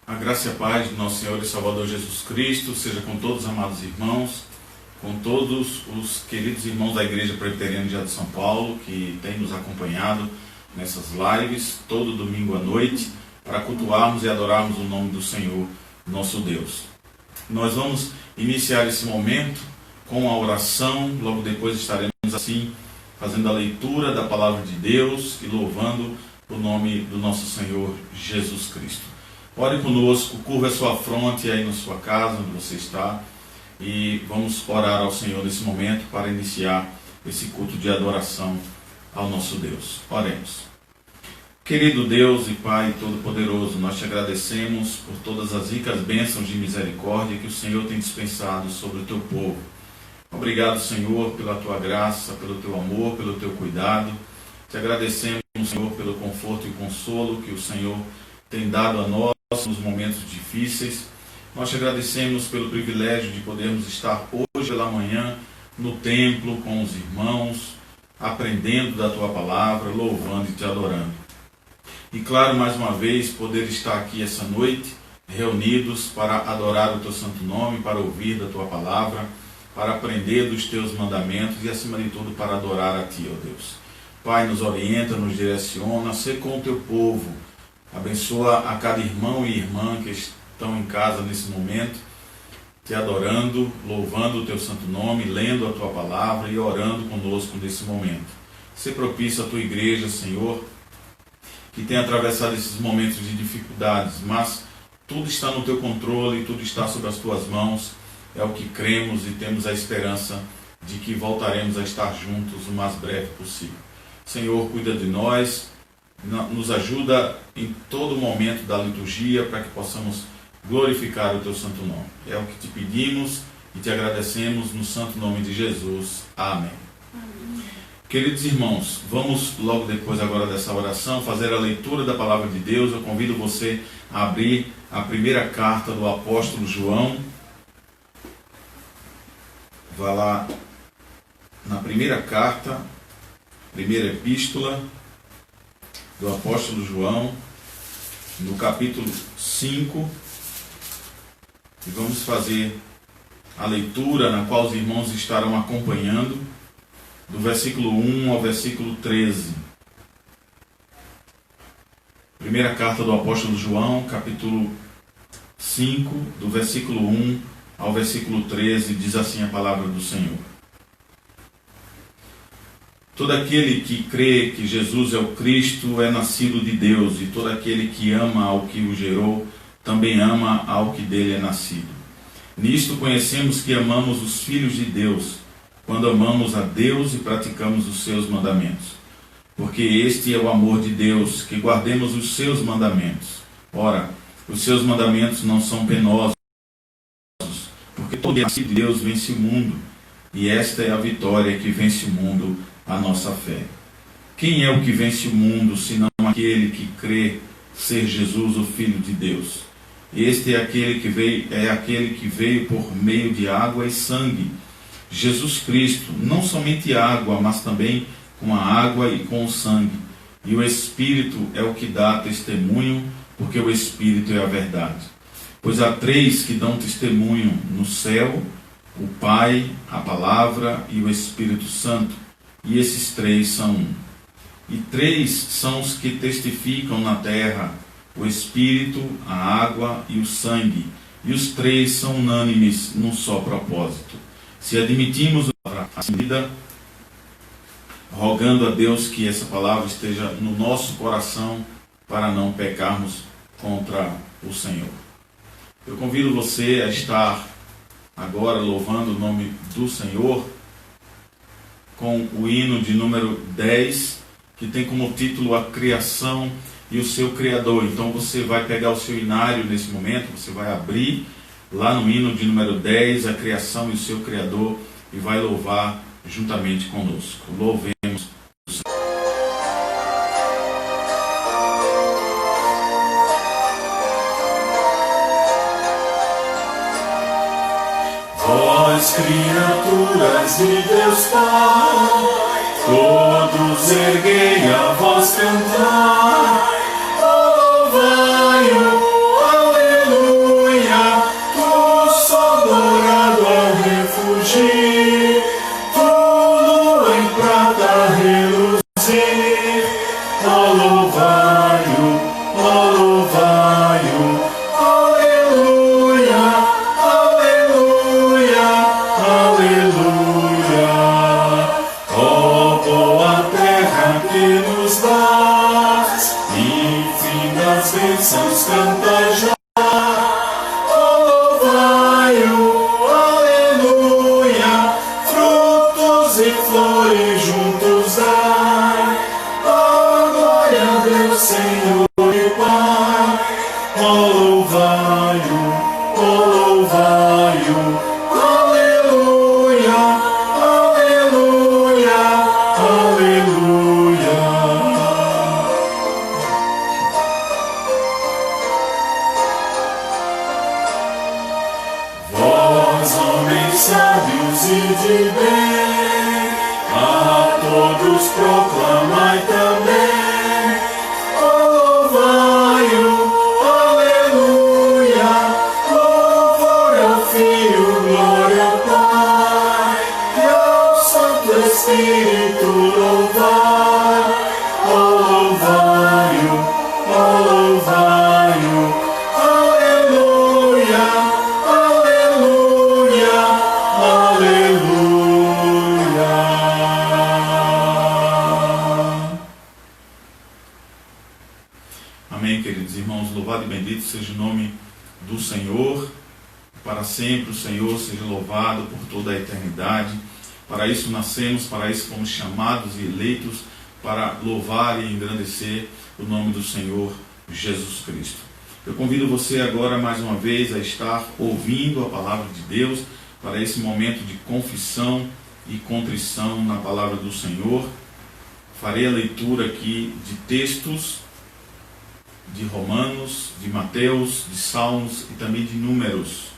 A graça e a paz do nosso Senhor e Salvador Jesus Cristo seja com todos os amados irmãos, com todos os queridos irmãos da Igreja Presbiteriana de São Paulo, que têm nos acompanhado nessas lives, todo domingo à noite, para cultuarmos e adorarmos o nome do Senhor, nosso Deus. Nós vamos iniciar esse momento com a oração, logo depois estaremos assim, fazendo a leitura da Palavra de Deus e louvando o nome do nosso Senhor Jesus Cristo. Ore conosco, curva a sua fronte aí na sua casa, onde você está, e vamos orar ao Senhor nesse momento para iniciar esse culto de adoração ao nosso Deus. Oremos. Querido Deus e Pai Todo-Poderoso, nós te agradecemos por todas as ricas bênçãos de misericórdia que o Senhor tem dispensado sobre o teu povo. Obrigado, Senhor, pela tua graça, pelo teu amor, pelo teu cuidado. Te agradecemos, Senhor, pelo conforto e consolo que o Senhor tem dado a nós nos momentos difíceis. Nós te agradecemos pelo privilégio de podermos estar hoje pela manhã no templo com os irmãos, aprendendo da tua palavra, louvando e te adorando. E claro, mais uma vez, poder estar aqui essa noite, reunidos para adorar o teu santo nome, para ouvir da tua palavra, para aprender dos teus mandamentos e, acima de tudo, para adorar a ti, ó Deus. Pai, nos orienta, nos direciona, sê com o teu povo. Abençoa a cada irmão e irmã que estão em casa nesse momento, te adorando, louvando o teu santo nome, lendo a tua palavra e orando conosco nesse momento. Sê propício à tua igreja, Senhor, que tem atravessado esses momentos de dificuldades, mas tudo está no teu controle, tudo está sob as tuas mãos. É o que cremos e temos a esperança de que voltaremos a estar juntos o mais breve possível. Senhor, cuida de nós, nos ajuda em todo momento da liturgia para que possamos glorificar o teu santo nome. É o que te pedimos e te agradecemos no santo nome de Jesus. Amém. Amém. Queridos irmãos, vamos logo depois agora dessa oração fazer a leitura da palavra de Deus. Eu convido você a abrir a primeira carta do apóstolo João. Vá lá na primeira carta, primeira epístola do apóstolo João, no capítulo 5, e vamos fazer a leitura na qual os irmãos estarão acompanhando, do versículo 1 ao versículo 13. Primeira carta do apóstolo João, capítulo 5, do versículo 1 ao versículo 13, diz assim a palavra do Senhor. Todo aquele que crê que Jesus é o Cristo é nascido de Deus, e todo aquele que ama ao que o gerou também ama ao que dele é nascido. Nisto conhecemos que amamos os filhos de Deus, quando amamos a Deus e praticamos os seus mandamentos. Porque este é o amor de Deus, que guardemos os seus mandamentos. Ora, os seus mandamentos não são penosos, porque todo nascido de Deus vence o mundo, e esta é a vitória que vence o mundo, a nossa fé. Quem é o que vence o mundo, senão aquele que crê ser Jesus, o Filho de Deus? Este é aquele que veio por meio de água e sangue, Jesus Cristo, não somente água, mas também com a água e com o sangue. E o Espírito é o que dá testemunho, porque o Espírito é a verdade. Pois há três que dão testemunho no céu: o Pai, a Palavra e o Espírito Santo. E esses três são um. E três são os que testificam na terra: o Espírito, a água e o sangue. E os três são unânimes num só propósito. Se admitimos a vida, rogando a Deus que essa palavra esteja no nosso coração para não pecarmos contra o Senhor. Eu convido você a estar agora louvando o nome do Senhor com o hino de número 10, que tem como título A Criação e o Seu Criador. Então você vai pegar o seu hinário nesse momento, você vai abrir lá no hino de número 10, A Criação e o Seu Criador, e vai louvar juntamente conosco. Louvemos o Senhor. Vós, criaturas de Deus Pai, todos erguei a voz cantar, louvai-o, aleluia. Sábios e de bem, a todos proclamai também, louvai-o, aleluia, louvor ao Filho, glória ao Pai, e ao Santo Espírito louvai, louvai-o, louvai-o, aleluia. Amém, queridos irmãos, louvado e bendito seja o nome do Senhor, para sempre o Senhor seja louvado por toda a eternidade. Para isso nascemos, para isso fomos chamados e eleitos, para louvar e engrandecer o nome do Senhor Jesus Cristo. Eu convido você agora mais uma vez a estar ouvindo a palavra de Deus, para esse momento de confissão e contrição na palavra do Senhor. Farei a leitura aqui de textos de Romanos, de Mateus, de Salmos e também de Números.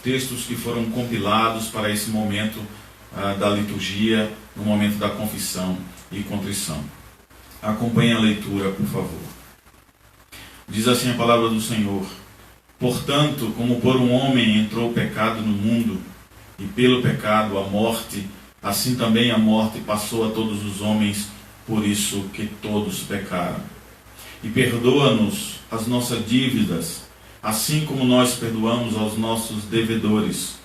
Textos que foram compilados para esse momento da liturgia, no momento da confissão e contrição. Acompanhe a leitura, por favor. Diz assim a palavra do Senhor: portanto, como por um homem entrou o pecado no mundo, e pelo pecado a morte, assim também a morte passou a todos os homens, por isso que todos pecaram. E perdoa-nos as nossas dívidas, assim como nós perdoamos aos nossos devedores.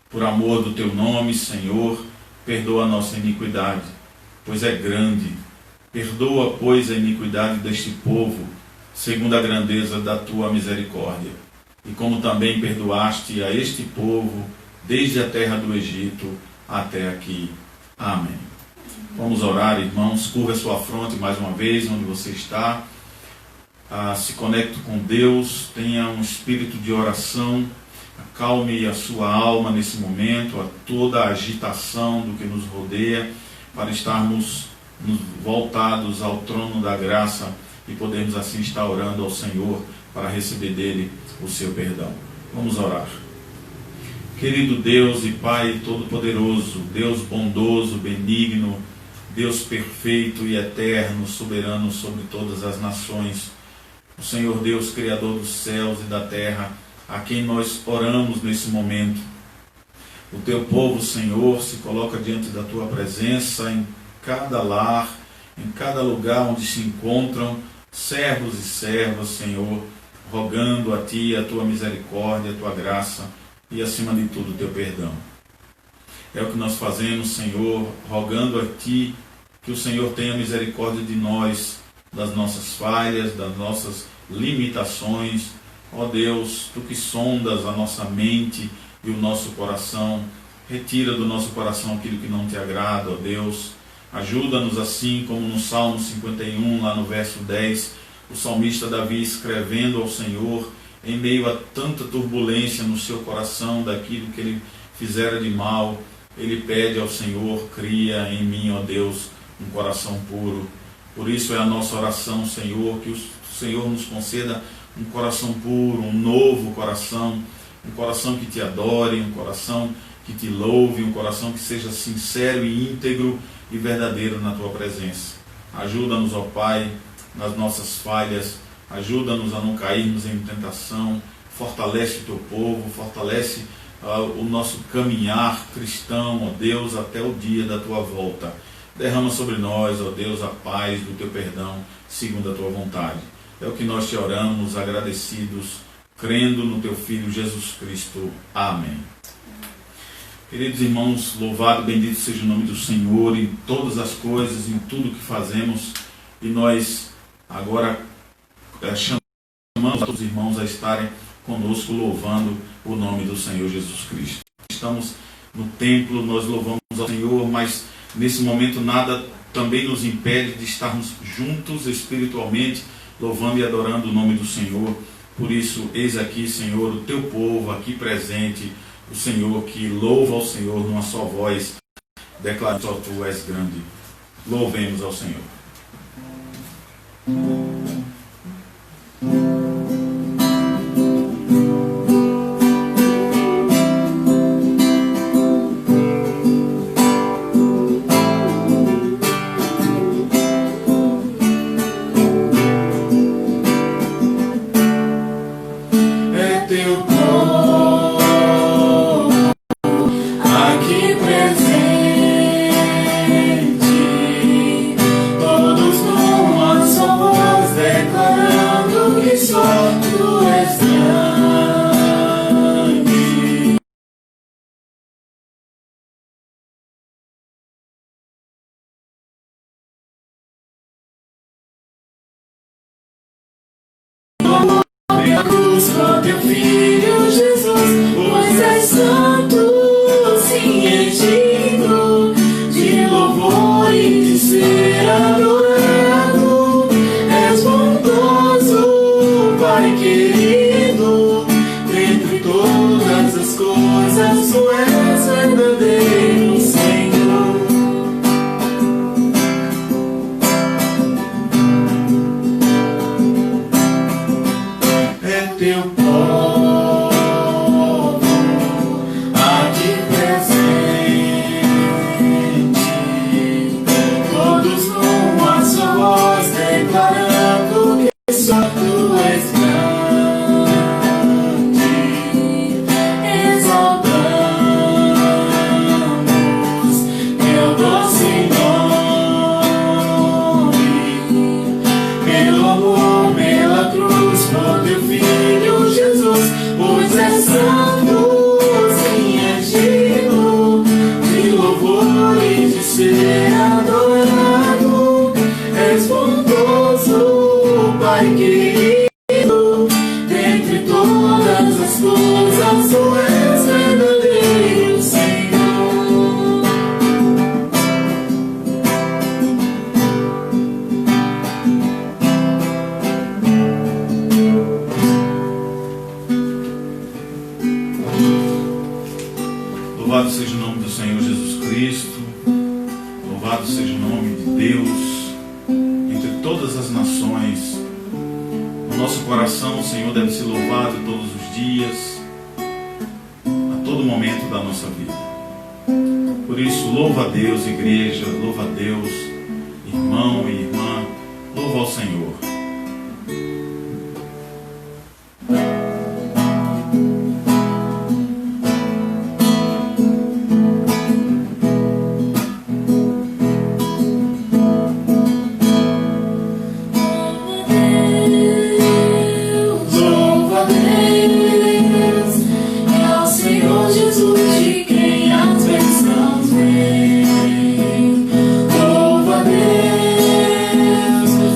Por amor do teu nome, Senhor, perdoa a nossa iniquidade, pois é grande. Perdoa, pois, a iniquidade deste povo, segundo a grandeza da tua misericórdia. E como também perdoaste a este povo, desde a terra do Egito até aqui. Amém. Vamos orar, irmãos. Curva a sua fronte mais uma vez, onde você está. Se conecte com Deus, tenha um espírito de oração, acalme a sua alma nesse momento, a toda a agitação do que nos rodeia, para estarmos voltados ao trono da graça e podermos assim estar orando ao Senhor para receber dele o seu perdão. Vamos orar. Querido Deus e Pai Todo-Poderoso, Deus bondoso, benigno, Deus perfeito e eterno, soberano sobre todas as nações, o Senhor Deus, Criador dos céus e da terra, a quem nós oramos nesse momento. O teu povo, Senhor, se coloca diante da tua presença em cada lar, em cada lugar onde se encontram servos e servas, Senhor, rogando a Ti a Tua misericórdia, a Tua graça e, acima de tudo, o Teu perdão. É o que nós fazemos, Senhor, rogando a Ti que o Senhor tenha misericórdia de nós, das nossas falhas, das nossas limitações. Ó Deus, Tu que sondas a nossa mente e o nosso coração, retira do nosso coração aquilo que não Te agrada, ó Deus. Ajuda-nos assim como no Salmo 51, lá no verso 10, o salmista Davi escrevendo ao Senhor, em meio a tanta turbulência no seu coração, daquilo que ele fizera de mal, ele pede ao Senhor: cria em mim, ó Deus, um coração puro. Por isso é a nossa oração, Senhor, que o Senhor nos conceda um coração puro, um novo coração, um coração que Te adore, um coração que Te louve, um coração que seja sincero e íntegro e verdadeiro na Tua presença. Ajuda-nos, ó Pai, nas nossas falhas, ajuda-nos a não cairmos em tentação, fortalece o Teu povo, fortalece o nosso caminhar cristão, ó Deus, até o dia da Tua volta. Derrama sobre nós, ó Deus, a paz do Teu perdão, segundo a Tua vontade. É o que nós Te oramos, agradecidos, crendo no Teu Filho Jesus Cristo. Amém. Queridos irmãos, louvado e bendito seja o nome do Senhor em todas as coisas, em tudo que fazemos. E nós agora chamamos a todos os irmãos a estarem conosco louvando o nome do Senhor Jesus Cristo. Estamos no templo, nós louvamos ao Senhor, mas nesse momento nada também nos impede de estarmos juntos espiritualmente, louvando e adorando o nome do Senhor Por isso, eis aqui, Senhor, o teu povo aqui presente, o Senhor que louva ao Senhor numa só voz, declara: só tu és grande. Louvemos ao Senhor. Teu Filho Jesus, pois és santo, sim, és digno de louvor e de ser adorado. És bondoso, Pai querido, dentre todas as coisas tu és verdadeiro, Senhor. É teu Louvado seja o nome do Senhor Jesus Cristo, louvado seja o nome de Deus entre todas as nações. No nosso coração, o Senhor deve ser louvado todos os dias, a todo momento da nossa vida. Por isso, louva a Deus, igreja, louva a Deus, irmão e irmã, louva ao Senhor.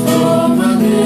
Louva a Deus.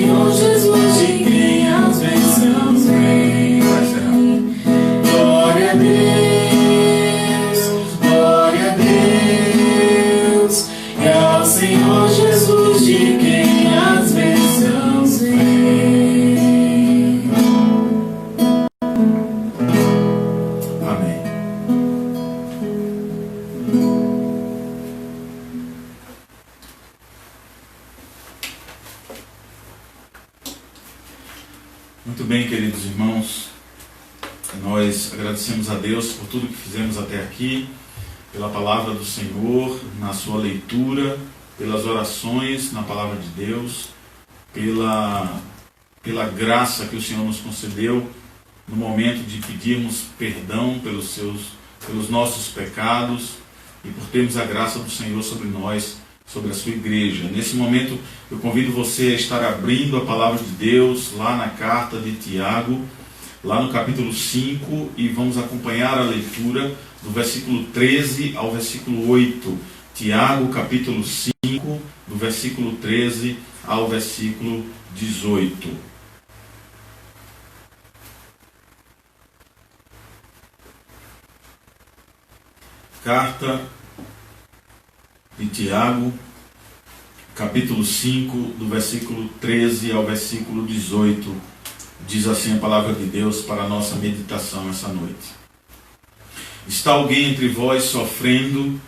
Senhor Jesus, de quem as bênçãos vêm. Glória a Deus, glória a Deus. É ao Senhor Jesus, de quem as bênçãos vêm. Amém. Muito bem, queridos irmãos, nós agradecemos a Deus por tudo que fizemos até aqui, pela palavra do Senhor, na sua leitura, pelas orações na palavra de Deus, pela graça que o Senhor nos concedeu no momento de pedirmos perdão pelos nossos pecados e por termos a graça do Senhor sobre nós, sobre a sua igreja. Nesse momento eu convido você a estar abrindo a palavra de Deus lá na carta de Tiago, lá no capítulo 5, e vamos acompanhar a leitura do versículo 13 ao versículo 8. Tiago, capítulo 5, do versículo 13 ao versículo 18. Carta de Tiago, capítulo 5, do versículo 13 ao versículo 18, diz assim a palavra de Deus para a nossa meditação essa noite. Está alguém entre vós sofrendo?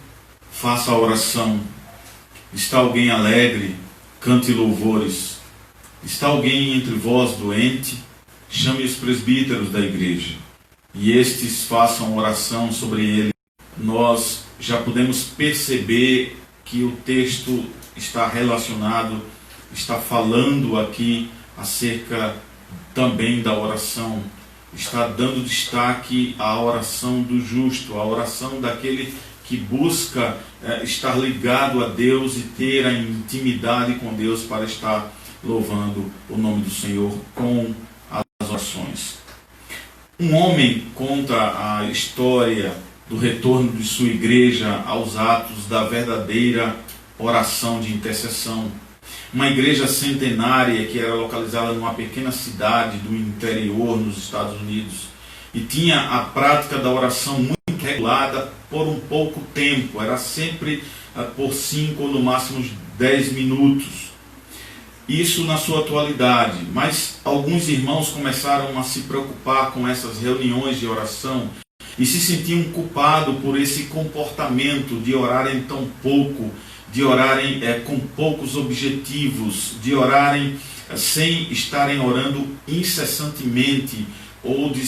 Faça a oração. Está alguém alegre? Cante louvores. Está alguém entre vós doente? Chame os presbíteros da igreja, e estes façam oração sobre ele. Nós já podemos perceber que o texto está relacionado, está falando aqui acerca também da oração, está dando destaque à oração do justo, à oração daquele que busca estar ligado a Deus e ter a intimidade com Deus para estar louvando o nome do Senhor com as orações. Um homem conta a história do retorno de sua igreja aos atos da verdadeira oração de intercessão. Uma igreja centenária que era localizada numa pequena cidade do interior nos Estados Unidos e tinha a prática da oração muito regulada por um pouco tempo, era sempre por 5 ou no máximo 10 minutos. Isso na sua atualidade, mas alguns irmãos começaram a se preocupar com essas reuniões de oração e se sentiam culpados por esse comportamento de orarem tão pouco, de orarem com poucos objetivos, de orarem sem estarem orando incessantemente, ou de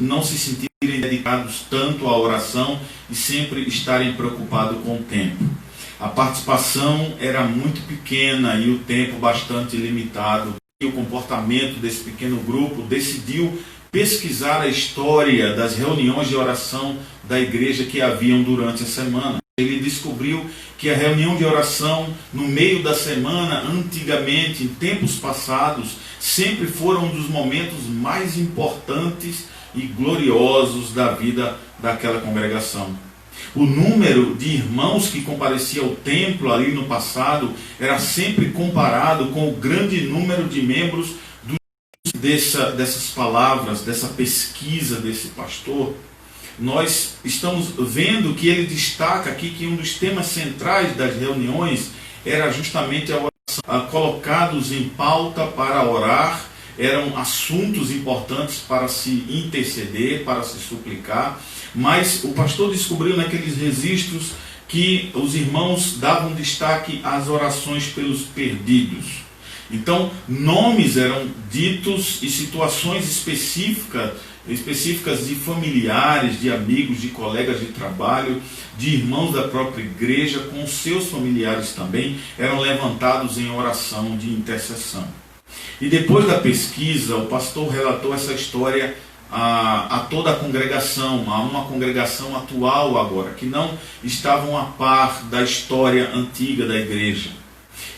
não se sentirem dedicados tanto à oração e sempre estarem preocupados com o tempo. A participação era muito pequena e o tempo bastante limitado. E o comportamento desse pequeno grupo decidiu pesquisar a história das reuniões de oração da igreja que haviam durante a semana. Ele descobriu que a reunião de oração no meio da semana, antigamente, em tempos passados, sempre foram um dos momentos mais importantes e gloriosos da vida daquela congregação. O número de irmãos que comparecia ao templo ali no passado era sempre comparado com o grande número de membros dessas palavras, dessa pesquisa desse pastor. Nós estamos vendo que ele destaca aqui que um dos temas centrais das reuniões era justamente a oração. Colocados em pauta para orar, eram assuntos importantes para se interceder, para se suplicar, mas o pastor descobriu naqueles registros que os irmãos davam destaque às orações pelos perdidos. Então, nomes eram ditos e situações específicas de familiares, de amigos, de colegas de trabalho, de irmãos da própria igreja, com seus familiares também, eram levantados em oração de intercessão. E depois da pesquisa, o pastor relatou essa história a toda a congregação, a uma congregação atual agora, que não estavam a par da história antiga da igreja.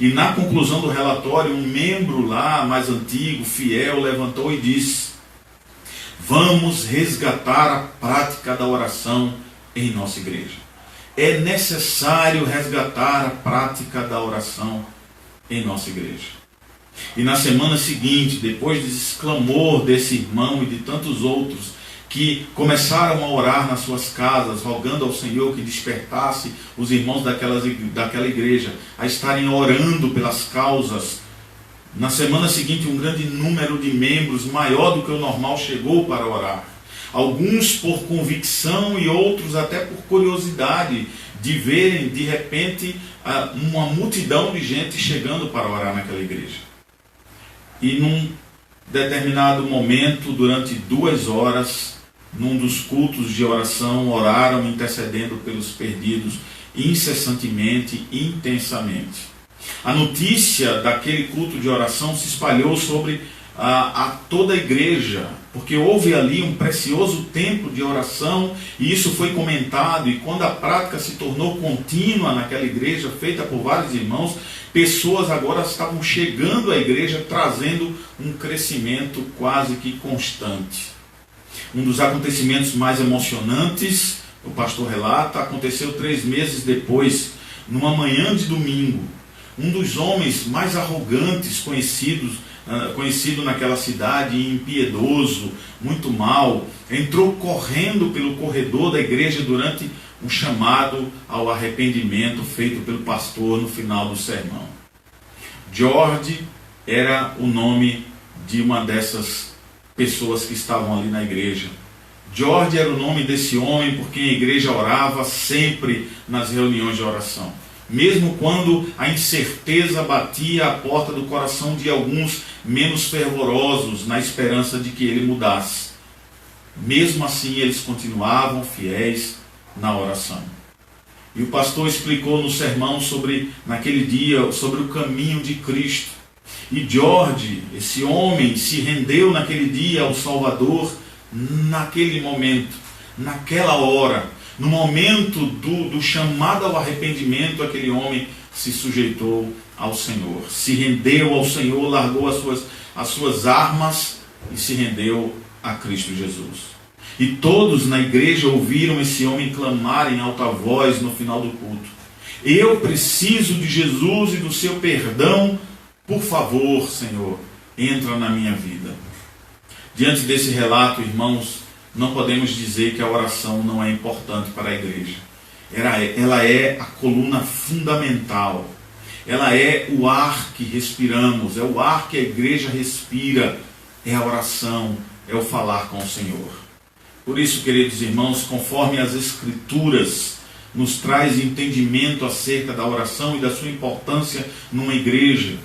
E na conclusão do relatório, um membro lá, mais antigo, fiel, levantou e disse: vamos resgatar a prática da oração em nossa igreja. É necessário resgatar a prática da oração em nossa igreja. E na semana seguinte, depois desse clamor desse irmão e de tantos outros que começaram a orar nas suas casas, rogando ao Senhor que despertasse os irmãos daquela igreja a estarem orando pelas causas, na semana seguinte um grande número de membros, maior do que o normal, chegou para orar. Alguns por convicção e outros até por curiosidade de verem de repente uma multidão de gente chegando para orar naquela igreja. E num determinado momento, durante 2 horas, num dos cultos de oração, oraram intercedendo pelos perdidos incessantemente, intensamente. A notícia daquele culto de oração se espalhou sobre a toda a igreja, porque houve ali um precioso tempo de oração, e isso foi comentado, e quando a prática se tornou contínua naquela igreja, feita por vários irmãos, pessoas agora estavam chegando à igreja, trazendo um crescimento quase que constante. Um dos acontecimentos mais emocionantes, o pastor relata, aconteceu 3 meses depois, numa manhã de domingo. Um dos homens mais arrogantes conhecido naquela cidade, impiedoso, muito mau, entrou correndo pelo corredor da igreja durante um chamado ao arrependimento feito pelo pastor no final do sermão. George era o nome de uma dessas pessoas que estavam ali na igreja. George era o nome desse homem por quem a igreja orava sempre nas reuniões de oração. Mesmo quando a incerteza batia à porta do coração de alguns menos fervorosos, na esperança de que ele mudasse. Mesmo assim, eles continuavam fiéis na oração. E o pastor explicou no sermão naquele dia, sobre o caminho de Cristo. E George, esse homem, se rendeu naquele dia ao Salvador, naquele momento, naquela hora. No momento do chamado ao arrependimento, aquele homem se sujeitou ao Senhor, se rendeu ao Senhor, largou as suas armas e se rendeu a Cristo Jesus. E todos na igreja ouviram esse homem clamar em alta voz no final do culto: eu preciso de Jesus e do seu perdão, por favor, Senhor, entra na minha vida. Diante desse relato, irmãos, não podemos dizer que a oração não é importante para a igreja. Ela é a coluna fundamental. Ela é o ar que respiramos, é o ar que a igreja respira, é a oração, é o falar com o Senhor. Por isso, queridos irmãos, conforme as Escrituras nos traz entendimento acerca da oração e da sua importância numa igreja,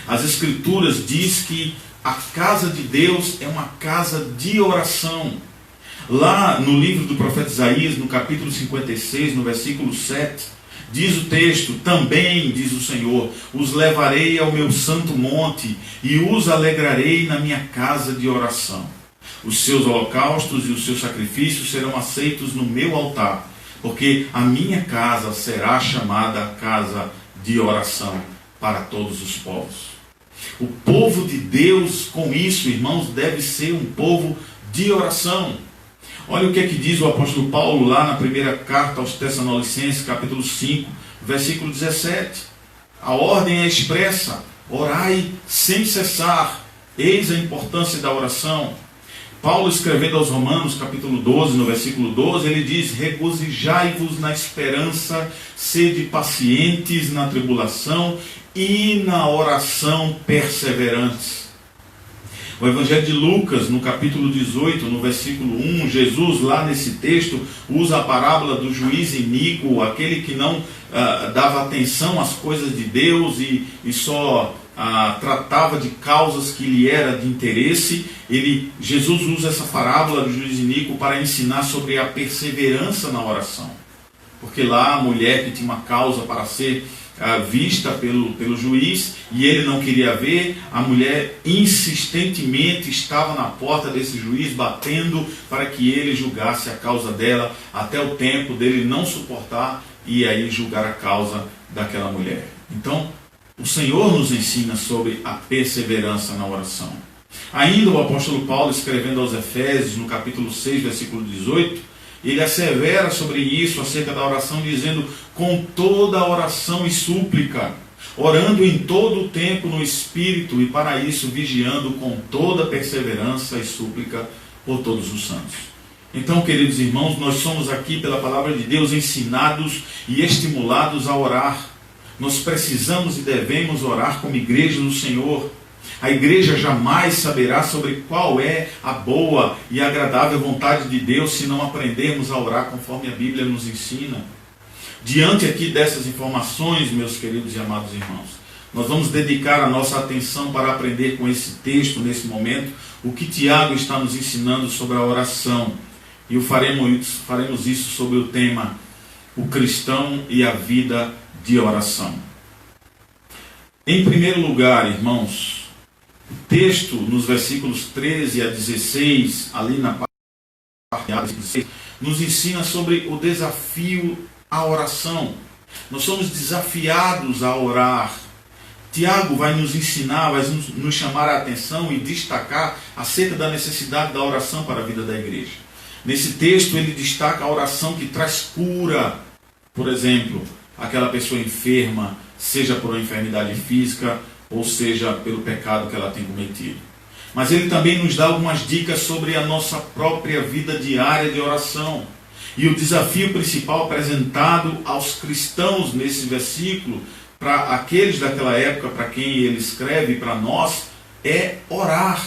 as Escrituras diz que a casa de Deus é uma casa de oração. Lá no livro do profeta Isaías, no capítulo 56, no versículo 7, diz o texto: também, diz o Senhor, os levarei ao meu santo monte e os alegrarei na minha casa de oração. Os seus holocaustos e os seus sacrifícios serão aceitos no meu altar, porque a minha casa será chamada casa de oração para todos os povos. O povo de Deus, com isso, irmãos, deve ser um povo de oração. Olha o que é que diz o apóstolo Paulo lá na primeira carta aos Tessalonicenses, capítulo 5, versículo 17. A ordem é expressa: orai sem cessar. Eis a importância da oração. Paulo, escrevendo aos Romanos, capítulo 12, no versículo 12, ele diz: regozijai-vos na esperança, sede pacientes na tribulação e na oração perseverantes. O Evangelho de Lucas, no capítulo 18, no versículo 1, Jesus, lá nesse texto, usa a parábola do juiz iníquo, aquele que não dava atenção às coisas de Deus e só tratava de causas que lhe era de interesse. Jesus usa essa parábola do juiz iníquo para ensinar sobre a perseverança na oração. Porque lá a mulher que tinha uma causa para ser vista pelo juiz, e ele não queria ver, a mulher insistentemente estava na porta desse juiz, batendo para que ele julgasse a causa dela, até o tempo dele não suportar e aí julgar a causa daquela mulher. Então, o Senhor nos ensina sobre a perseverança na oração. Ainda o apóstolo Paulo, escrevendo aos Efésios, no capítulo 6, versículo 18, ele assevera sobre isso, acerca da oração, dizendo: com toda oração e súplica, orando em todo o tempo no Espírito, e para isso vigiando com toda perseverança e súplica por todos os santos. Então, queridos irmãos, nós somos aqui pela palavra de Deus ensinados e estimulados a orar. Nós precisamos e devemos orar como igreja do Senhor. A igreja jamais saberá sobre qual é a boa e agradável vontade de Deus se não aprendermos a orar conforme a Bíblia nos ensina. Diante aqui dessas informações, meus queridos e amados irmãos, nós vamos dedicar a nossa atenção para aprender com esse texto, nesse momento, o que Tiago está nos ensinando sobre a oração. E faremos isso sobre o tema, o cristão e a vida de oração. Em primeiro lugar, irmãos, o texto nos versículos 13 a 16, ali na parte A, nos ensina sobre o desafio à oração. Nós somos desafiados a orar. Tiago vai nos ensinar, vai nos chamar a atenção e destacar acerca da necessidade da oração para a vida da igreja. Nesse texto ele destaca a oração que traz cura. Por exemplo, aquela pessoa enferma, seja por uma enfermidade física, ou seja pelo pecado que ela tem cometido. Mas ele também nos dá algumas dicas sobre a nossa própria vida diária de oração. E o desafio principal apresentado aos cristãos nesse versículo, para aqueles daquela época, para quem ele escreve, para nós, é orar.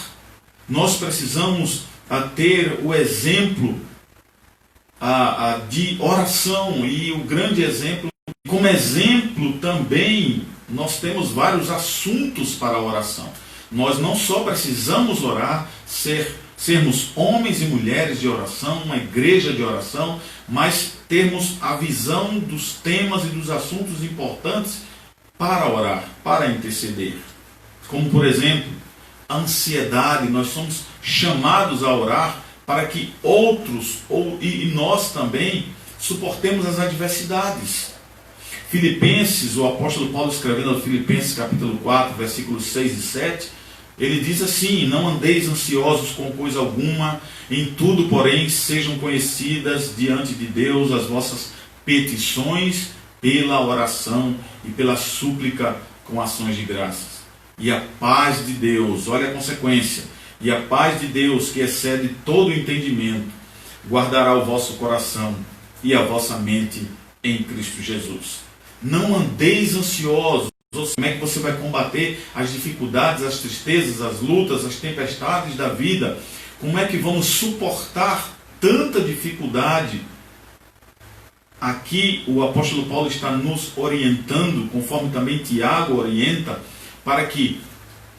Nós precisamos ter o exemplo de oração, e o grande exemplo, como exemplo também, nós temos vários assuntos para a oração. Nós não só precisamos orar, sermos homens e mulheres de oração, uma igreja de oração, mas termos a visão dos temas e dos assuntos importantes para orar, para interceder. Como, por exemplo, a ansiedade. Nós somos chamados a orar para que outros, e nós também, suportemos as adversidades. Filipenses, o apóstolo Paulo escrevendo aos Filipenses capítulo 4, versículos 6 e 7, ele diz assim: não andeis ansiosos com coisa alguma, em tudo, porém, sejam conhecidas diante de Deus as vossas petições pela oração e pela súplica com ações de graças. E a paz de Deus, olha a consequência, e a paz de Deus, que excede todo o entendimento, guardará o vosso coração e a vossa mente em Cristo Jesus. Não andeis ansiosos. Como é que você vai combater as dificuldades, as tristezas, as lutas, as tempestades da vida? Como é que vamos suportar tanta dificuldade? Aqui o apóstolo Paulo está nos orientando, conforme também Tiago orienta, para que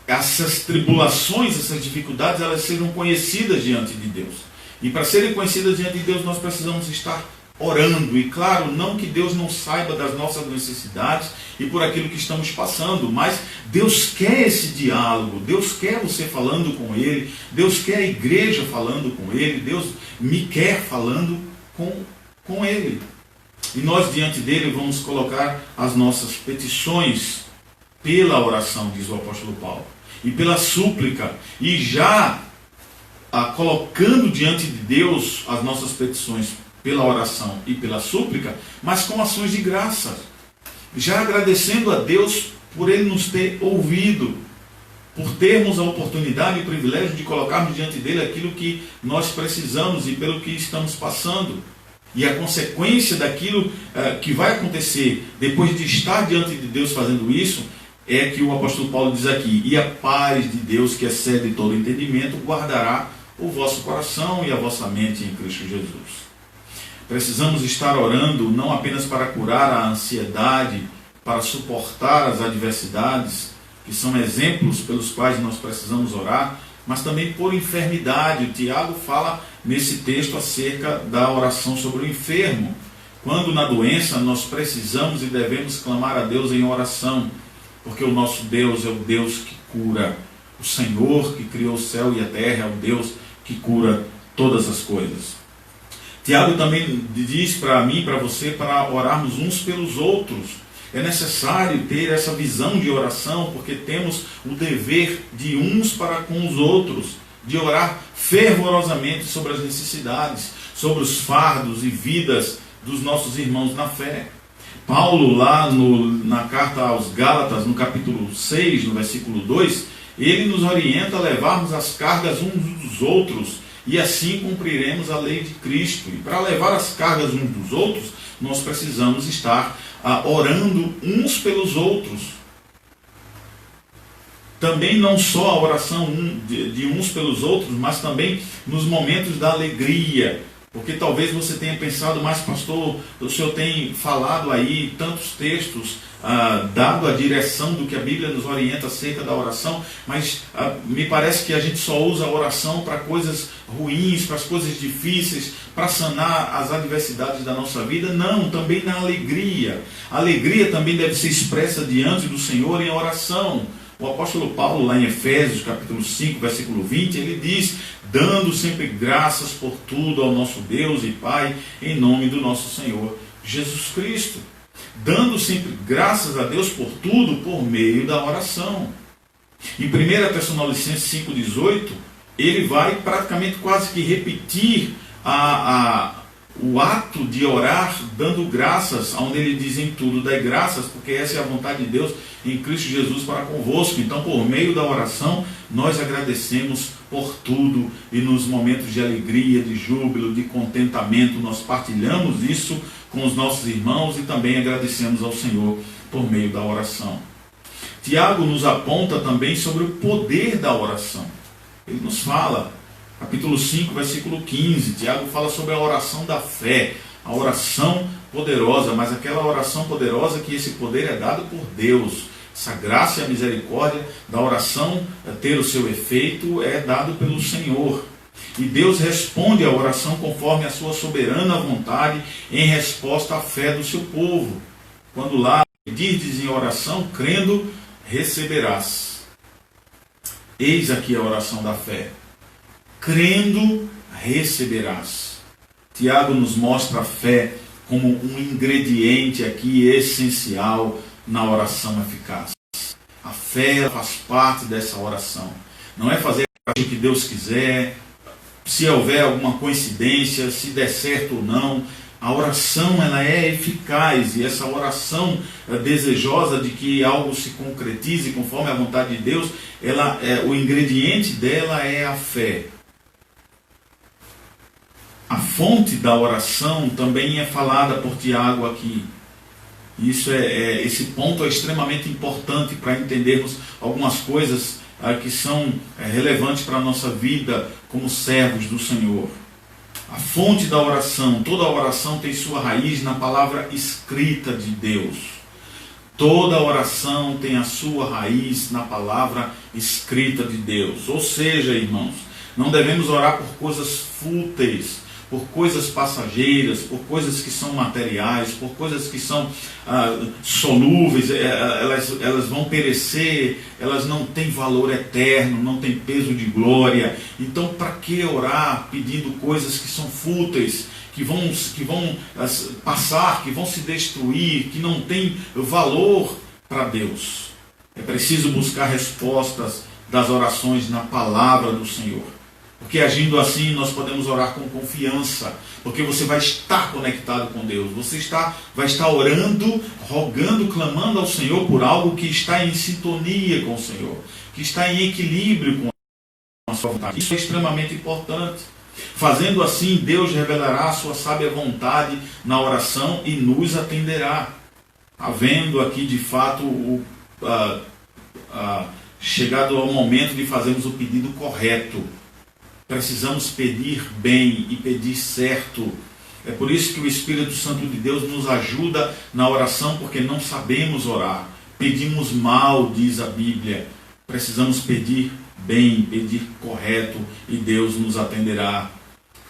essas tribulações, essas dificuldades, elas sejam conhecidas diante de Deus. E para serem conhecidas diante de Deus, nós precisamos estar orando. E claro, não que Deus não saiba das nossas necessidades e por aquilo que estamos passando, mas Deus quer esse diálogo, Deus quer você falando com Ele, Deus quer a igreja falando com Ele, Deus me quer falando com Ele. E nós diante dele vamos colocar as nossas petições pela oração, diz o apóstolo Paulo, e pela súplica, e já colocando diante de Deus as nossas petições pela oração e pela súplica, mas com ações de graça, já agradecendo a Deus por Ele nos ter ouvido, por termos a oportunidade e o privilégio de colocarmos diante dele aquilo que nós precisamos e pelo que estamos passando. E a consequência daquilo que vai acontecer depois de estar diante de Deus fazendo isso, é que o apóstolo Paulo diz aqui: e a paz de Deus, que excede todo entendimento, guardará o vosso coração e a vossa mente em Cristo Jesus. Precisamos estar orando não apenas para curar a ansiedade, para suportar as adversidades, que são exemplos pelos quais nós precisamos orar, mas também por enfermidade. O Tiago fala nesse texto acerca da oração sobre o enfermo. Quando na doença nós precisamos e devemos clamar a Deus em oração, porque o nosso Deus é o Deus que cura. O Senhor que criou o céu e a terra é o Deus que cura todas as coisas. Tiago também diz para mim e para você para orarmos uns pelos outros. É necessário ter essa visão de oração, porque temos o dever de uns para com os outros, de orar fervorosamente sobre as necessidades, sobre os fardos e vidas dos nossos irmãos na fé. Paulo, lá na carta aos Gálatas, no capítulo 6, no versículo 2, ele nos orienta a levarmos as cargas uns dos outros, e assim cumpriremos a lei de Cristo. E para levar as cargas uns dos outros, nós precisamos estar orando uns pelos outros. Também não só a oração de uns pelos outros, mas também nos momentos da alegria. Porque talvez você tenha pensado, mas pastor, o senhor tem falado aí tantos textos, dado a direção do que a Bíblia nos orienta acerca da oração, mas me parece que a gente só usa a oração para coisas ruins, para as coisas difíceis, para sanar as adversidades da nossa vida. Não, também na alegria. A alegria também deve ser expressa diante do Senhor em oração. O apóstolo Paulo, lá em Efésios, capítulo 5, versículo 20, ele diz: dando sempre graças por tudo ao nosso Deus e Pai, em nome do nosso Senhor Jesus Cristo. Dando sempre graças a Deus por tudo, por meio da oração. Em 1 Tessalonicenses 5,18, ele vai praticamente quase que repetir o ato de orar dando graças, onde ele diz: em tudo dai graças, porque essa é a vontade de Deus em Cristo Jesus para convosco. Então, por meio da oração, nós agradecemos por tudo, e nos momentos de alegria, de júbilo, de contentamento, nós partilhamos isso com os nossos irmãos e também agradecemos ao Senhor por meio da oração. Tiago nos aponta também sobre o poder da oração. Ele nos fala, capítulo 5, versículo 15, Tiago fala sobre a oração da fé, a oração poderosa, mas aquela oração poderosa que esse poder é dado por Deus. Essa graça e a misericórdia da oração ter o seu efeito é dado pelo Senhor. E Deus responde à oração conforme a sua soberana vontade, em resposta à fé do seu povo. Quando lá pedirdes em oração, crendo, receberás. Eis aqui a oração da fé. Crendo, receberás. Tiago nos mostra a fé como um ingrediente aqui essencial na oração eficaz. A fé faz parte dessa oração. Não é fazer o que Deus quiser, se houver alguma coincidência, se der certo ou não. A oração, ela é eficaz, e essa oração desejosa de que algo se concretize conforme a vontade de Deus, o ingrediente dela é a fé. A fonte da oração também é falada por Tiago aqui. Esse ponto é extremamente importante para entendermos algumas coisas que são relevantes para a nossa vida como servos do Senhor. A fonte da oração, toda oração tem sua raiz na palavra escrita de Deus. Toda oração tem a sua raiz na palavra escrita de Deus. Ou seja, irmãos, não devemos orar por coisas fúteis, por coisas passageiras, por coisas que são materiais, por coisas que são solúveis, elas vão perecer, elas não têm valor eterno, não têm peso de glória. Então, para que orar pedindo coisas que são fúteis, que vão passar, que vão se destruir, que não têm valor para Deus? É preciso buscar respostas das orações na palavra do Senhor. Porque agindo assim nós podemos orar com confiança, porque você vai estar conectado com Deus, você vai estar orando, rogando, clamando ao Senhor por algo que está em sintonia com o Senhor, que está em equilíbrio com a sua vontade. Isso é extremamente importante. Fazendo assim, Deus revelará a sua sábia vontade na oração e nos atenderá. Havendo aqui de fato chegado ao momento de fazermos o pedido correto. Precisamos pedir bem e pedir certo. É por isso que o Espírito Santo de Deus nos ajuda na oração, porque não sabemos orar. Pedimos mal, diz a Bíblia. Precisamos pedir bem, pedir correto, e Deus nos atenderá.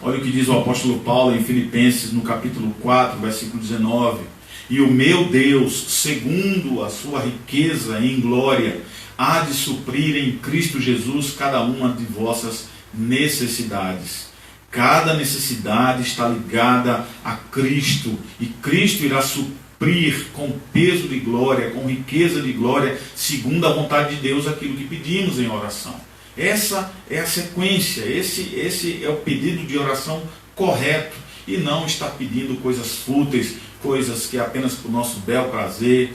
Olha o que diz o apóstolo Paulo em Filipenses, no capítulo 4, versículo 19. E o meu Deus, segundo a sua riqueza em glória, há de suprir em Cristo Jesus cada uma de vossas necessidades. Cada necessidade está ligada a Cristo, e Cristo irá suprir com peso de glória, com riqueza de glória, segundo a vontade de Deus, aquilo que pedimos em oração. Essa é a sequência, esse é o pedido de oração correto, e não estar pedindo coisas fúteis, coisas que é apenas para o nosso bel prazer,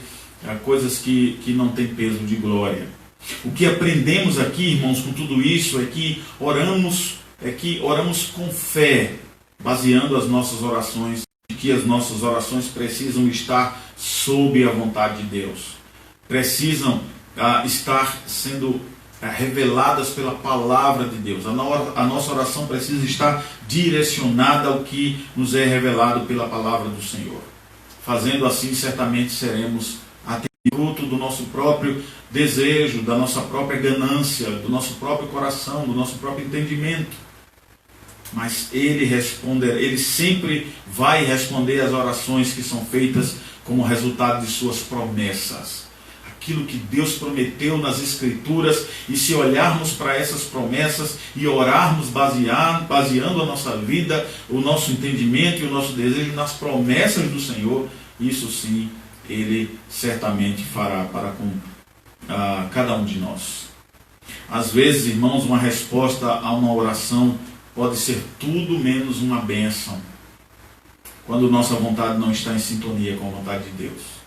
coisas que não têm peso de glória. O que aprendemos aqui, irmãos, com tudo isso, é que oramos com fé, baseando as nossas orações, de que as nossas orações precisam estar sob a vontade de Deus, precisam estar sendo reveladas pela palavra de Deus. A nossa oração precisa estar direcionada ao que nos é revelado pela palavra do Senhor. Fazendo assim, certamente seremos fruto do nosso próprio desejo, da nossa própria ganância, do nosso próprio coração, do nosso próprio entendimento. Mas Ele sempre vai responder às orações que são feitas como resultado de suas promessas. Aquilo que Deus prometeu nas Escrituras, e se olharmos para essas promessas e orarmos baseando a nossa vida, o nosso entendimento e o nosso desejo nas promessas do Senhor, isso sim, Ele certamente fará para com cada um de nós. Às vezes, irmãos, uma resposta a uma oração pode ser tudo menos uma bênção, quando nossa vontade não está em sintonia com a vontade de Deus.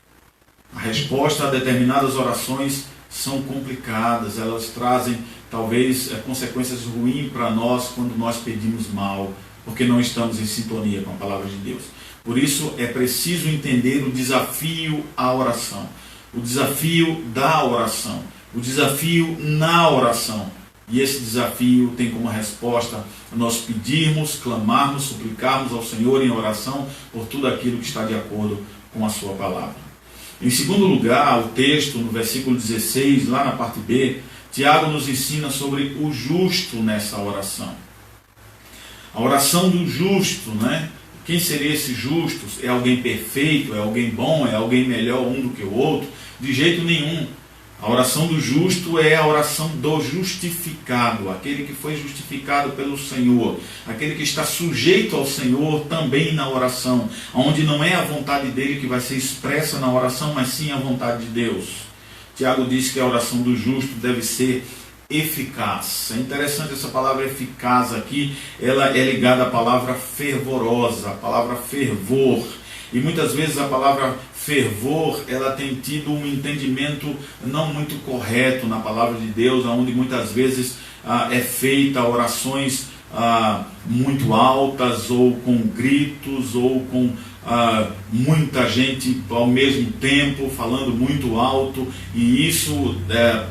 A resposta a determinadas orações são complicadas, elas trazem talvez consequências ruins para nós quando nós pedimos mal, porque não estamos em sintonia com a palavra de Deus. Por isso é preciso entender o desafio à oração, o desafio da oração, o desafio na oração. E esse desafio tem como resposta nós pedirmos, clamarmos, suplicarmos ao Senhor em oração por tudo aquilo que está de acordo com a sua palavra. Em segundo lugar, o texto, no versículo 16, lá na parte B, Tiago nos ensina sobre o justo nessa oração. A oração do justo, né? Quem seria esse justo? É alguém perfeito? É alguém bom? É alguém melhor um do que o outro? De jeito nenhum. A oração do justo é a oração do justificado, aquele que foi justificado pelo Senhor, aquele que está sujeito ao Senhor também na oração, onde não é a vontade dele que vai ser expressa na oração, mas sim a vontade de Deus. Tiago diz que a oração do justo deve ser eficaz. É interessante essa palavra eficaz aqui, ela é ligada à palavra fervorosa, a palavra fervor. E muitas vezes a palavra fervor, ela tem tido um entendimento não muito correto na palavra de Deus, onde muitas vezes é feita orações muito altas, ou com gritos, ou com muita gente ao mesmo tempo, falando muito alto, e isso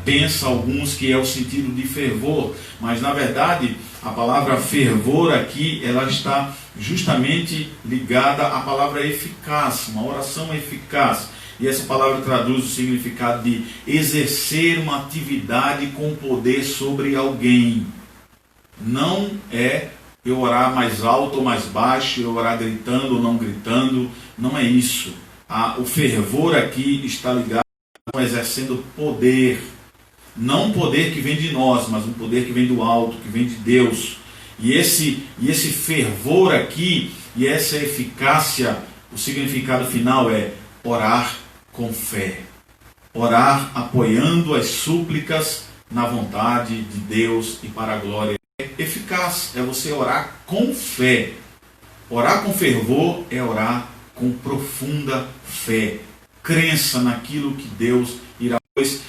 pensa alguns que é o sentido de fervor, mas na verdade a palavra fervor aqui, ela está justamente ligada à palavra eficaz, uma oração eficaz. E essa palavra traduz o significado de exercer uma atividade com poder sobre alguém. Não é eu orar mais alto ou mais baixo, eu orar gritando ou não gritando, não é isso. O fervor aqui está ligado com exercendo poder. Não um poder que vem de nós, mas um poder que vem do alto, que vem de Deus. E esse fervor aqui, e essa eficácia, o significado final é orar com fé. Orar apoiando as súplicas na vontade de Deus e para a glória. Eficaz é você orar com fé. Orar com fervor é orar com profunda fé. Crença naquilo que Deus irá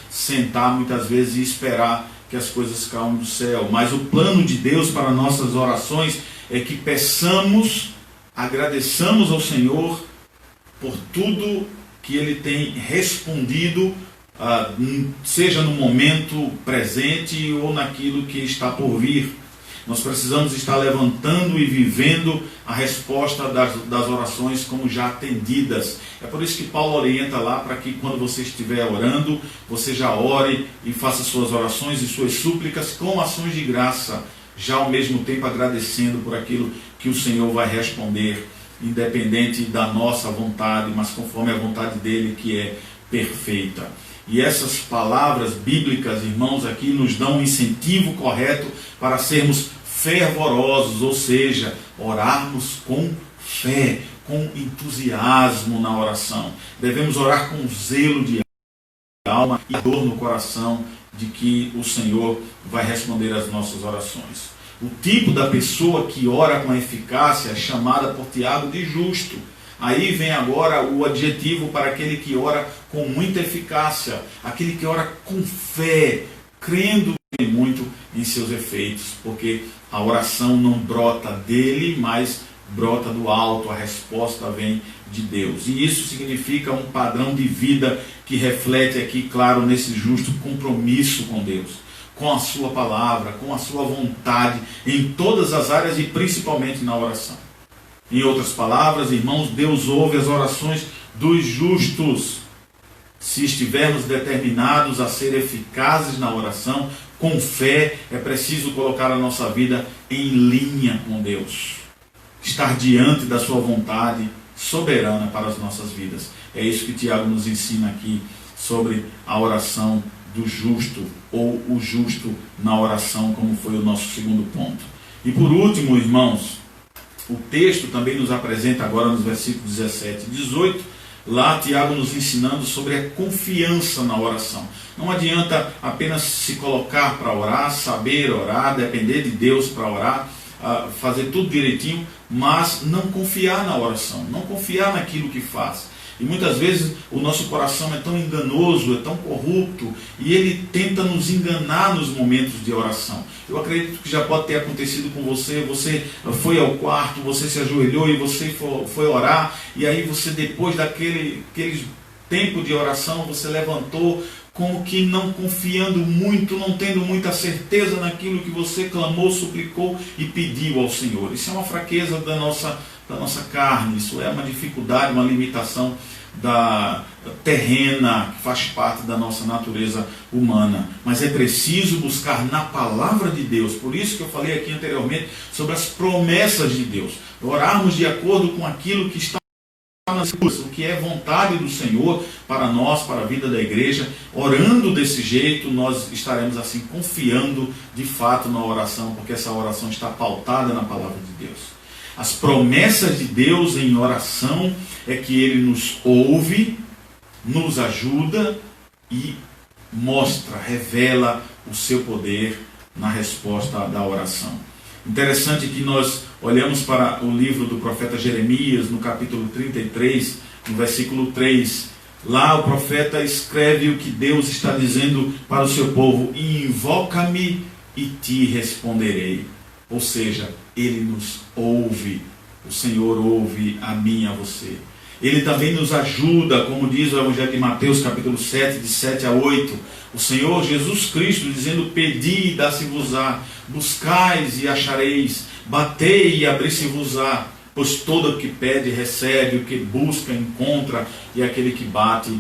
sentar muitas vezes e esperar que as coisas caiam do céu. Mas o plano de Deus para nossas orações é que peçamos, agradeçamos ao Senhor por tudo que Ele tem respondido, seja no momento presente ou naquilo que está por vir. Nós precisamos estar levantando e vivendo a resposta das orações como já atendidas. É por isso que Paulo orienta lá para que quando você estiver orando, você já ore e faça suas orações e suas súplicas com ações de graça, já ao mesmo tempo agradecendo por aquilo que o Senhor vai responder, independente da nossa vontade, mas conforme a vontade dele, que é perfeita. E essas palavras bíblicas, irmãos, aqui nos dão um incentivo correto para sermos fervorosos, ou seja, orarmos com fé, com entusiasmo na oração. Devemos orar com zelo de alma e dor no coração de que o Senhor vai responder às nossas orações. O tipo da pessoa que ora com eficácia é chamada por Tiago de justo. Aí vem agora o adjetivo para aquele que ora com muita eficácia, aquele que ora com fé, crendo muito em seus efeitos, porque a oração não brota dele, mas brota do alto, a resposta vem de Deus. E isso significa um padrão de vida que reflete aqui, claro, nesse justo compromisso com Deus, com a sua palavra, com a sua vontade, em todas as áreas e principalmente na oração. Em outras palavras, irmãos, Deus ouve as orações dos justos. Se estivermos determinados a ser eficazes na oração, com fé, é preciso colocar a nossa vida em linha com Deus. Estar diante da sua vontade soberana para as nossas vidas. É isso que Tiago nos ensina aqui sobre a oração do justo, ou o justo na oração, como foi o nosso segundo ponto. E por último, irmãos, o texto também nos apresenta agora nos versículos 17 e 18, lá Tiago nos ensinando sobre a confiança na oração. Não adianta apenas se colocar para orar, saber orar, depender de Deus para orar, fazer tudo direitinho, mas não confiar na oração, não confiar naquilo que faz. E muitas vezes o nosso coração é tão enganoso, é tão corrupto, e ele tenta nos enganar nos momentos de oração. Eu acredito que já pode ter acontecido com você. Você foi ao quarto, você se ajoelhou e você foi orar, e aí você, depois daquele tempo de oração, você levantou como que não confiando muito, não tendo muita certeza naquilo que você clamou, suplicou e pediu ao Senhor. Isso é uma fraqueza da nossa carne, isso é uma dificuldade, uma limitação terrena, que faz parte da nossa natureza humana. Mas é preciso buscar na palavra de Deus. Por isso que eu falei aqui anteriormente sobre as promessas de Deus. Orarmos de acordo com aquilo que está o que é vontade do Senhor para nós, para a vida da igreja. Orando desse jeito, nós estaremos assim confiando de fato na oração, porque essa oração está pautada na palavra de Deus. As promessas de Deus em oração é que Ele nos ouve, nos ajuda e mostra, revela o seu poder na resposta da oração. Interessante que nós olhamos para o livro do profeta Jeremias, no capítulo 33, no versículo 3. Lá o profeta escreve o que Deus está dizendo para o seu povo: invoca-me e te responderei. Ou seja, Ele nos ouve, o Senhor ouve a mim e a você. Ele também nos ajuda, como diz o Evangelho de Mateus, capítulo 7, de 7 a 8. O Senhor Jesus Cristo dizendo: pedi e dá-se-vos-á, buscais e achareis, batei e abri-se-vos-á, pois todo o que pede recebe, o que busca encontra, e aquele que bate.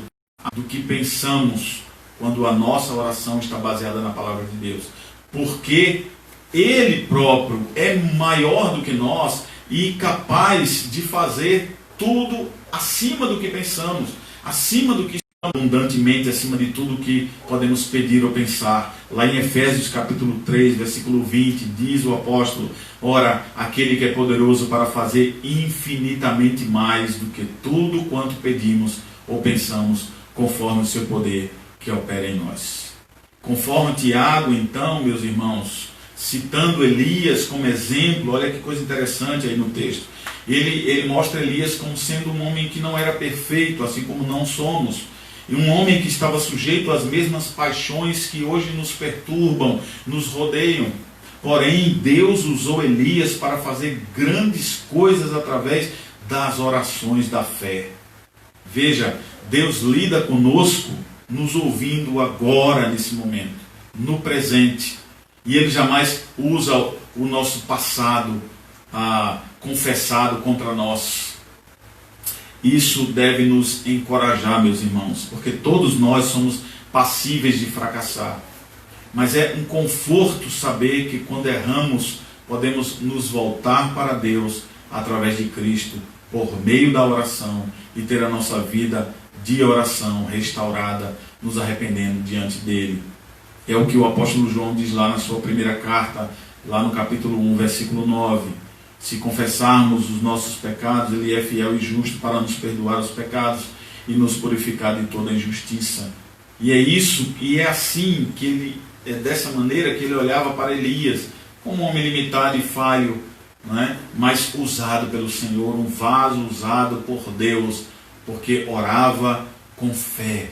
Do que pensamos quando a nossa oração está baseada na palavra de Deus. Porque Ele próprio é maior do que nós e capaz de fazer tudo acima do que pensamos, acima do que abundantemente, acima de tudo que podemos pedir ou pensar. Lá em Efésios capítulo 3, versículo 20, diz o apóstolo: ora, aquele que é poderoso para fazer infinitamente mais do que tudo quanto pedimos ou pensamos, conforme o seu poder que opera em nós. Conforme Tiago, então, meus irmãos, citando Elias como exemplo, olha que coisa interessante aí no texto. Ele mostra Elias como sendo um homem que não era perfeito, assim como não somos. E um homem que estava sujeito às mesmas paixões que hoje nos perturbam, nos rodeiam. Porém, Deus usou Elias para fazer grandes coisas através das orações da fé. Veja, Deus lida conosco, nos ouvindo agora, nesse momento, no presente. E Ele jamais usa o nosso passado confessado contra nós. Isso deve nos encorajar, meus irmãos, porque todos nós somos passíveis de fracassar. Mas é um conforto saber que quando erramos, podemos nos voltar para Deus através de Cristo, por meio da oração, e ter a nossa vida de oração restaurada, nos arrependendo diante dEle. É o que o apóstolo João diz lá na sua primeira carta, lá no capítulo 1, versículo 9. Se confessarmos os nossos pecados, Ele é fiel e justo para nos perdoar os pecados e nos purificar de toda injustiça. E é isso, e é assim que é dessa maneira que ele olhava para Elias, como um homem limitado e falho, não é? Mas usado pelo Senhor, um vaso usado por Deus, porque orava com fé,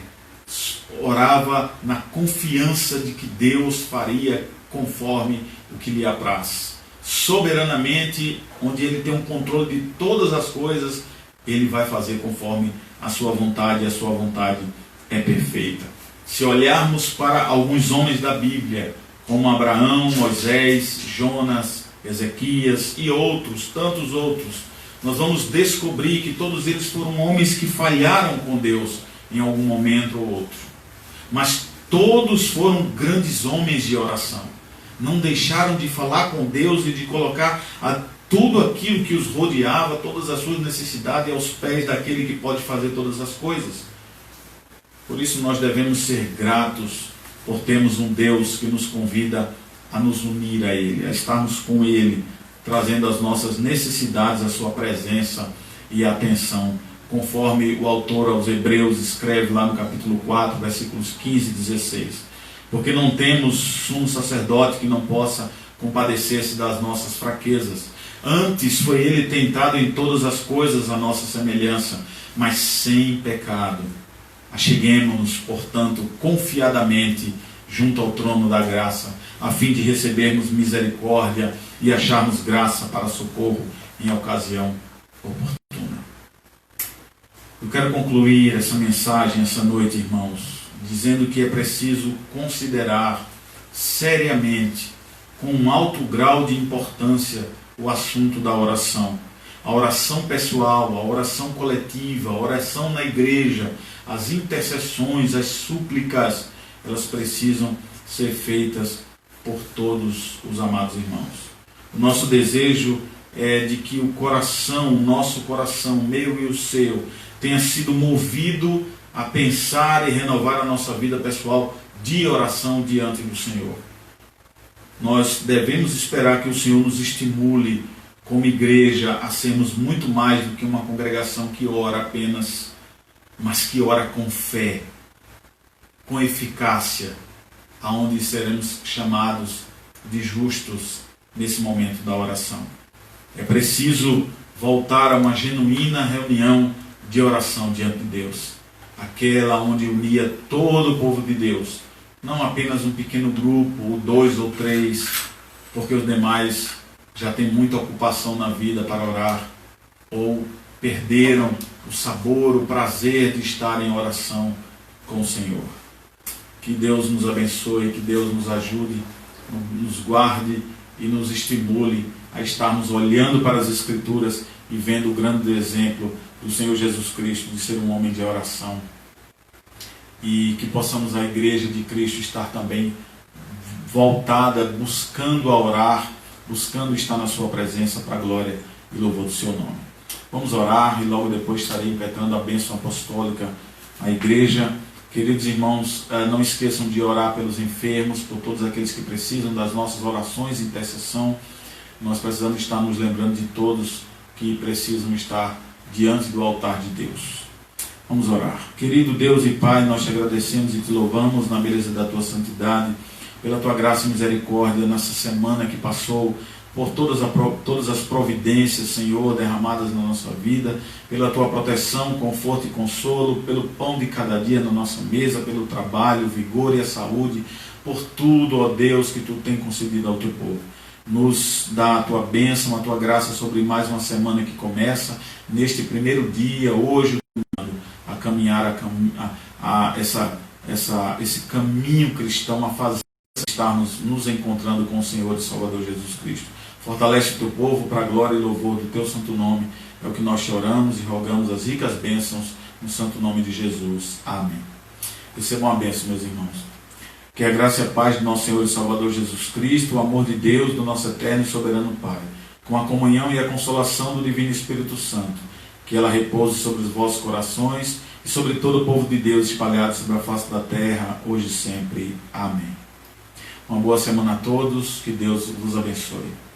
orava na confiança de que Deus faria conforme o que lhe apraz. Soberanamente, onde Ele tem um controle de todas as coisas, Ele vai fazer conforme a sua vontade, e a sua vontade é perfeita. Se olharmos para alguns homens da Bíblia, como Abraão, Moisés, Jonas, Ezequias e outros, tantos outros, nós vamos descobrir que todos eles foram homens que falharam com Deus em algum momento ou outro. Mas todos foram grandes homens de oração. Não deixaram de falar com Deus e de colocar tudo aquilo que os rodeava, todas as suas necessidades aos pés daquele que pode fazer todas as coisas. Por isso nós devemos ser gratos por termos um Deus que nos convida a nos unir a Ele, a estarmos com Ele, trazendo as nossas necessidades, a sua presença e atenção, conforme o autor aos Hebreus escreve lá no capítulo 4, versículos 15 e 16. Porque não temos sumo sacerdote que não possa compadecer-se das nossas fraquezas. Antes foi Ele tentado em todas as coisas à nossa semelhança, mas sem pecado. Acheguemo-nos, portanto, confiadamente junto ao trono da graça, a fim de recebermos misericórdia e acharmos graça para socorro em ocasião oportuna. Eu quero concluir essa mensagem essa noite, irmãos, dizendo que é preciso considerar seriamente, com um alto grau de importância, o assunto da oração. A oração pessoal, a oração coletiva, a oração na igreja, as intercessões, as súplicas, elas precisam ser feitas por todos os amados irmãos. O nosso desejo é de que o coração, o nosso coração, o meu e o seu, tenha sido movido a pensar e renovar a nossa vida pessoal de oração diante do Senhor. Nós devemos esperar que o Senhor nos estimule como igreja a sermos muito mais do que uma congregação que ora apenas, mas que ora com fé, com eficácia, aonde seremos chamados de justos nesse momento da oração. É preciso voltar a uma genuína reunião de oração diante de Deus, aquela onde unia todo o povo de Deus, não apenas um pequeno grupo, ou 2 ou 3, porque os demais já têm muita ocupação na vida para orar, ou perderam o sabor, o prazer de estar em oração com o Senhor. Que Deus nos abençoe, que Deus nos ajude, nos guarde e nos estimule a estarmos olhando para as Escrituras e vendo o grande exemplo do Senhor Jesus Cristo de ser um homem de oração. E que possamos, a igreja de Cristo, estar também voltada, buscando a orar, buscando estar na sua presença para a glória e louvor do seu nome. Vamos orar e logo depois estarei impetrando a bênção apostólica à igreja. Queridos irmãos, não esqueçam de orar pelos enfermos, por todos aqueles que precisam das nossas orações de intercessão. Nós precisamos estar nos lembrando de todos que precisam estar diante do altar de Deus. Vamos orar. Querido Deus e Pai, nós te agradecemos e te louvamos na beleza da tua santidade, pela tua graça e misericórdia nessa semana que passou, por todas as providências, Senhor, derramadas na nossa vida, pela tua proteção, conforto e consolo, pelo pão de cada dia na nossa mesa, pelo trabalho, o vigor e a saúde, por tudo, ó Deus, que tu tem concedido ao teu povo. Nos dá a tua bênção, a tua graça sobre mais uma semana que começa, neste primeiro dia, hoje, a caminhar esse caminho cristão, a fazer estarmos nos encontrando com o Senhor e Salvador Jesus Cristo. Fortalece o teu povo para a glória e louvor do teu santo nome. É o que nós choramos e rogamos as ricas bênçãos no santo nome de Jesus. Amém. Recebam a bênção, meus irmãos. Que a graça e a paz do nosso Senhor e Salvador Jesus Cristo, o amor de Deus, do nosso eterno e soberano Pai, com a comunhão e a consolação do Divino Espírito Santo, que ela repouse sobre os vossos corações e sobre todo o povo de Deus espalhado sobre a face da terra, hoje e sempre. Amém. Uma boa semana a todos, que Deus vos abençoe.